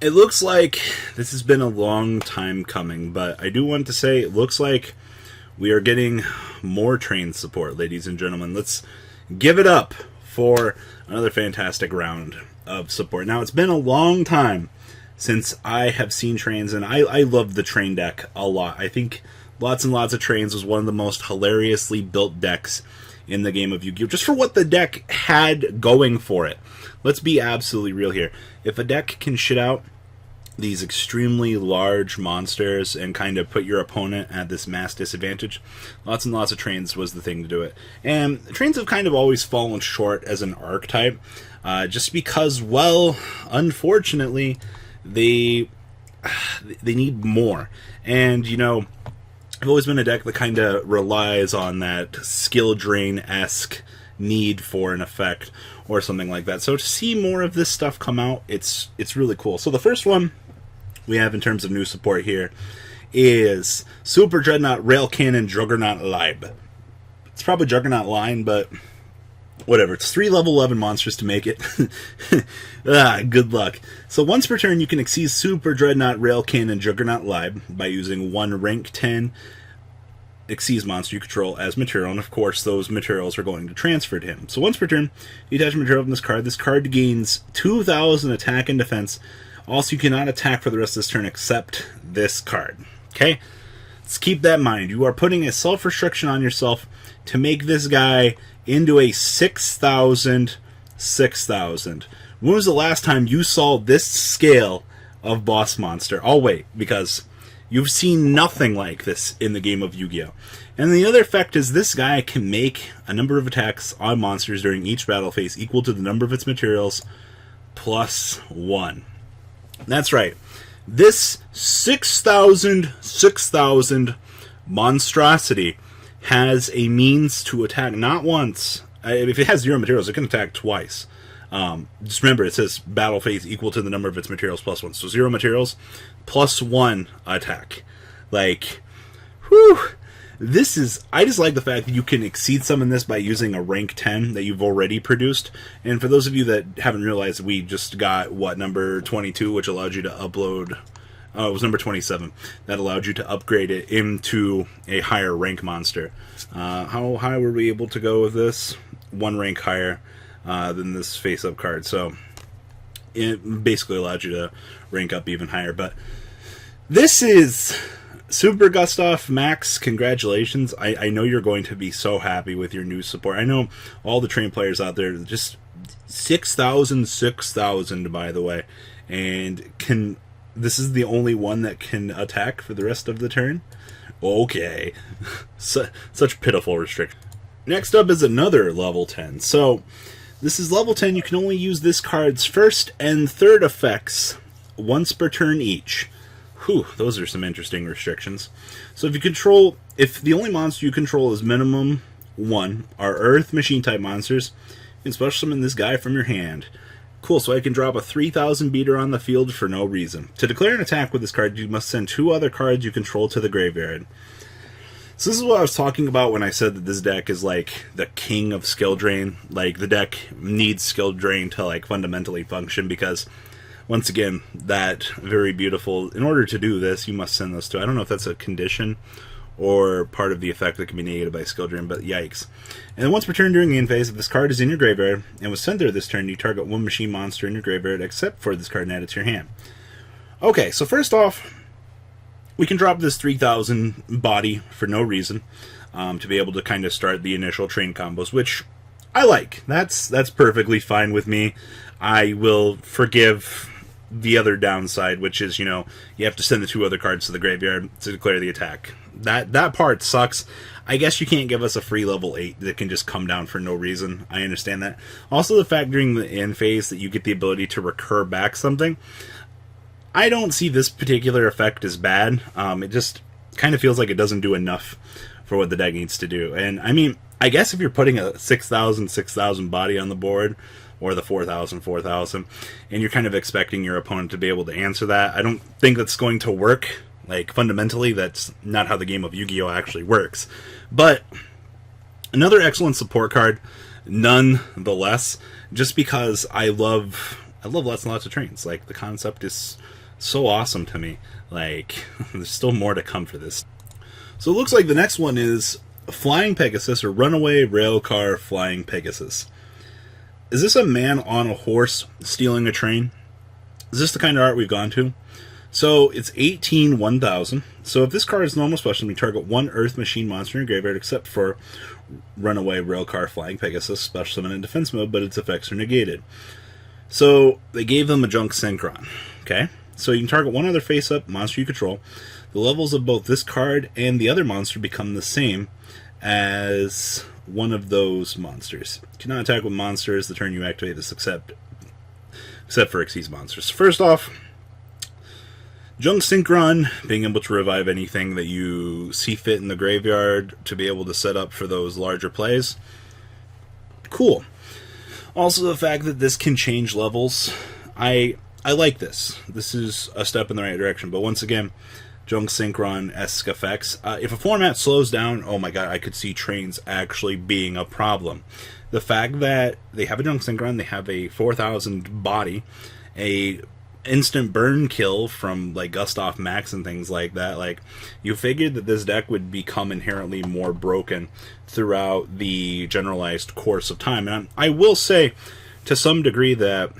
It looks like this has been a long time coming, but I do want to say it looks like we are getting more train support, ladies and gentlemen. Let's give it up for another fantastic round of support. Now, it's been a long time since I have seen trains, and I love the train deck a lot. I think Lots and Lots of Trains was one of the most hilariously built decks in the game of Yu-Gi-Oh! Just for what the deck had going for it. Let's be absolutely real here. If a deck can shit out these extremely large monsters and kind of put your opponent at this mass disadvantage, Lots and Lots of Trains was the thing to do it. And trains have kind of always fallen short as an archetype, just because, well, unfortunately, they need more. And, you know, I've always been a deck that kind of relies on that skill drain-esque need for an effect or something like that. So to see more of this stuff come out, it's really cool. So the first one we have in terms of new support here is Super Dreadnought Rail Cannon Juggernaut Liebe. It's probably Juggernaut Line, but whatever. It's 3 level 11 monsters to make it. Good luck. So once per turn, you can exceed Super Dreadnought Rail Cannon Juggernaut Liebe by using 1 rank 10 Exceeds monster you control as material, and of course those materials are going to transfer to him. So once per turn, you attach a material from this card. This card gains 2,000 attack and defense. Also, you cannot attack for the rest of this turn except this card. Okay? Let's keep that in mind. You are putting a self-restriction on yourself to make this guy into a 6,000. When was the last time you saw this scale of boss monster? I'll wait, because you've seen nothing like this in the game of Yu-Gi-Oh! And the other effect is this guy can make a number of attacks on monsters during each battle phase equal to the number of its materials plus 1. That's right. This 6,000 monstrosity has a means to attack not once. If it has 0 materials, it can attack twice. Just remember, it says battle phase equal to the number of its materials plus 1. So 0 materials plus 1 attack. Like, whew. I just like the fact that you can exceed summon this by using a rank 10 that you've already produced. And for those of you that haven't realized, we just got, number 22, which allowed you to upload. Oh, it was number 27. That allowed you to upgrade it into a higher rank monster. How high were we able to go with this? 1 rank higher than this face-up card. So it basically allowed you to rank up even higher. But this is Super Gustav Max. Congratulations. I know you're going to be so happy with your new support. I know all the train players out there, just 6,000, by the way. And this is the only one that can attack for the rest of the turn? Okay. Such pitiful restriction. Next up is another level 10. So this is level 10. You can only use this card's first and third effects once per turn each. Whew, those are some interesting restrictions. So if the only monster you control is minimum 1 are Earth Machine type monsters, you can special summon this guy from your hand. Cool, so I can drop a 3,000 beater on the field for no reason. To declare an attack with this card, you must send 2 other cards you control to the graveyard. So this is what I was talking about when I said that this deck is like the king of skill drain. Like, the deck needs skill drain to like fundamentally function, because once again, that very beautiful, in order to do this, you must send those 2. I don't know if that's a condition or part of the effect that can be negated by skill drain, but yikes. And then once per turn during the end phase, if this card is in your graveyard and was sent there this turn, you target 1 machine monster in your graveyard except for this card and add it to your hand. Okay, so first off, we can drop this 3,000 body for no reason, to be able to kind of start the initial train combos, which I like. That's perfectly fine with me. I will forgive the other downside, which is, you have to send the 2 other cards to the graveyard to declare the attack. That part sucks. I guess you can't give us a free level 8 that can just come down for no reason. I understand that. Also, the fact during the end phase that you get the ability to recur back something, I don't see this particular effect as bad. It just kind of feels like it doesn't do enough for what the deck needs to do. And, I mean, I guess if you're putting a 6,000 body on the board, or the 4,000, and you're kind of expecting your opponent to be able to answer that, I don't think that's going to work. Like, fundamentally, that's not how the game of Yu-Gi-Oh! Actually works. But another excellent support card, nonetheless, just because I love I love lots and lots of trains. Like, the concept is so awesome to me. Like, there's still more to come for this. So it looks like the next one is Flying Pegasus, or Runaway Railcar Flying Pegasus. Is this a man on a horse stealing a train? Is this the kind of art we've gone to? So it's 18-1000. So if this card is normal special, we target one Earth Machine monster in your graveyard, except for Runaway Railcar Flying Pegasus, special summon in defense mode, but its effects are negated. So they gave them a junk synchron. Okay? So you can target one other face-up monster you control. The levels of both this card and the other monster become the same as one of those monsters. You cannot attack with monsters the turn you activate this, except for Xyz monsters. First off, Junk Synchron, being able to revive anything that you see fit in the graveyard to be able to set up for those larger plays. Cool. Also, the fact that this can change levels. I like this. This is a step in the right direction. But once again, Junk Synchron-esque effects. If a format slows down, oh my god, I could see trains actually being a problem. The fact that they have a Junk Synchron, they have a 4000 body, a instant burn kill from like Gustav Max and things like that. Like, you figured that this deck would become inherently more broken throughout the generalized course of time. And I will say, to some degree, that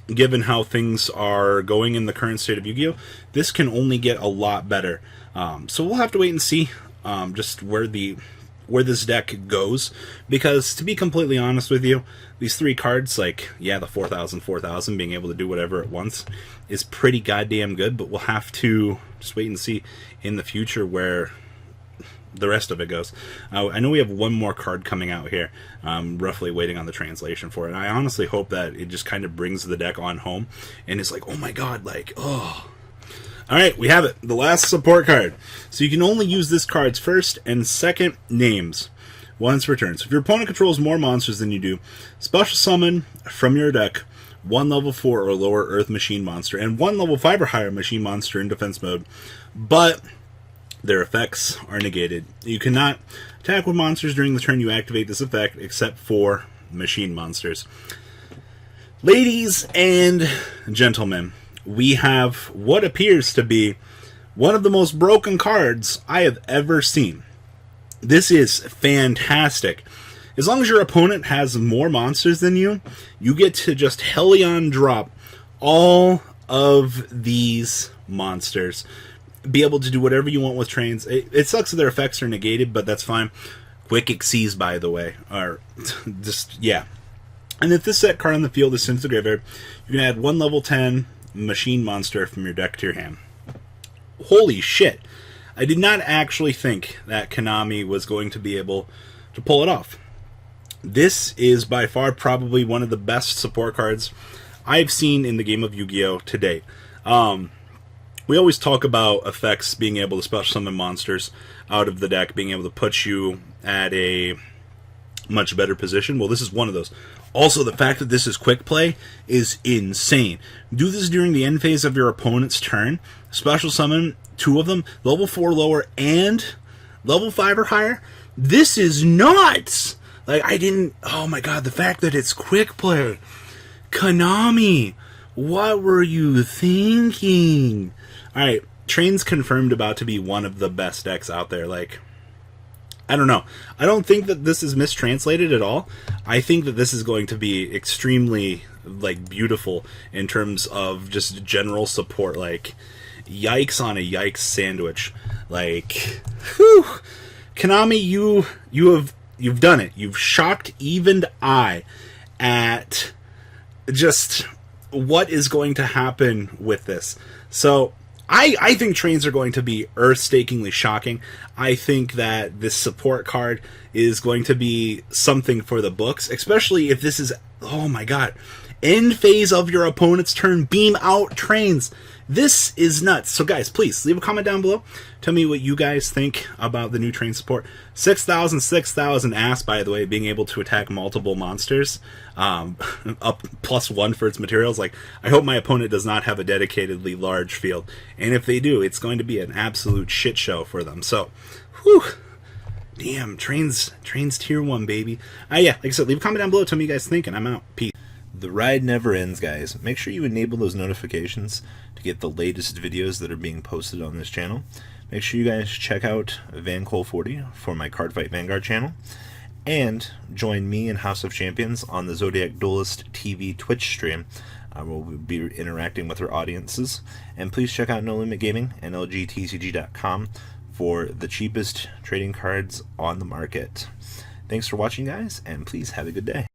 given how things are going in the current state of Yu-Gi-Oh!, this can only get a lot better. So we'll have to wait and see just where this deck goes, because to be completely honest with you, these three cards, like, yeah, the 4000 being able to do whatever at once is pretty goddamn good, but we'll have to just wait and see in the future where the rest of it goes. I know we have one more card coming out here, roughly waiting on the translation for it, and I honestly hope that it just kind of brings the deck on home, and it's like, oh my god, like, oh. Alright, we have it. The last support card. So you can only use this card's first and second names once per turn. So if your opponent controls more monsters than you do, special summon from your deck one level 4 or lower Earth Machine monster and one level 5 or higher Machine monster in defense mode, but their effects are negated. You cannot attack with monsters during the turn you activate this effect, except for Machine monsters. Ladies and gentlemen, we have what appears to be one of the most broken cards I have ever seen. This is fantastic. As long as your opponent has more monsters than you, you get to just Hellion drop all of these monsters. Be able to do whatever you want with trains. It sucks that their effects are negated, but that's fine. Quick Xyz, by the way, are just, yeah. And if this set card on the field is sent to the graveyard, you can add one level 10 Machine monster from your deck to your hand. Holy shit. I did not actually think that Konami was going to be able to pull it off. This is by far probably one of the best support cards I've seen in the game of Yu-Gi-Oh! To date. We always talk about effects being able to special summon monsters out of the deck, being able to put you at a much better position. Well, this is one of those. Also, the fact that this is quick play is insane. Do this during the end phase of your opponent's turn. Special summon 2 of them, level 4 lower and level 5 or higher. This is nuts! Like, oh my god, the fact that it's quick play. Konami, what were you thinking? Alright, Train's confirmed about to be one of the best decks out there. Like, I don't know. I don't think that this is mistranslated at all. I think that this is going to be extremely, like, beautiful in terms of just general support. Like, yikes on a yikes sandwich. Like, whew. Konami, you've done it. You've shocked even I at just what is going to happen with this. So, I think trains are going to be earth-stakingly shocking. I think that this support card is going to be something for the books, especially if this is, oh my god, end phase of your opponent's turn, beam out trains. This is nuts. So guys, please leave a comment down below. Tell me what you guys think about the new train support. 6,000 ass, by the way, being able to attack multiple monsters. Up +1 for its materials. Like, I hope my opponent does not have a dedicatedly large field. And if they do, it's going to be an absolute shit show for them. So, whew. Damn, trains tier 1, baby. Yeah, like I said, leave a comment down below. Tell me what you guys think, and I'm out. Peace. The ride never ends, guys. Make sure you enable those notifications to get the latest videos that are being posted on this channel. Make sure you guys check out VanCole40 for my Cardfight Vanguard channel. And join me and House of Champions on the Zodiac Duelist TV Twitch stream. We'll be interacting with our audiences. And please check out No Limit Gaming and LGTCG.com for the cheapest trading cards on the market. Thanks for watching, guys, and please have a good day.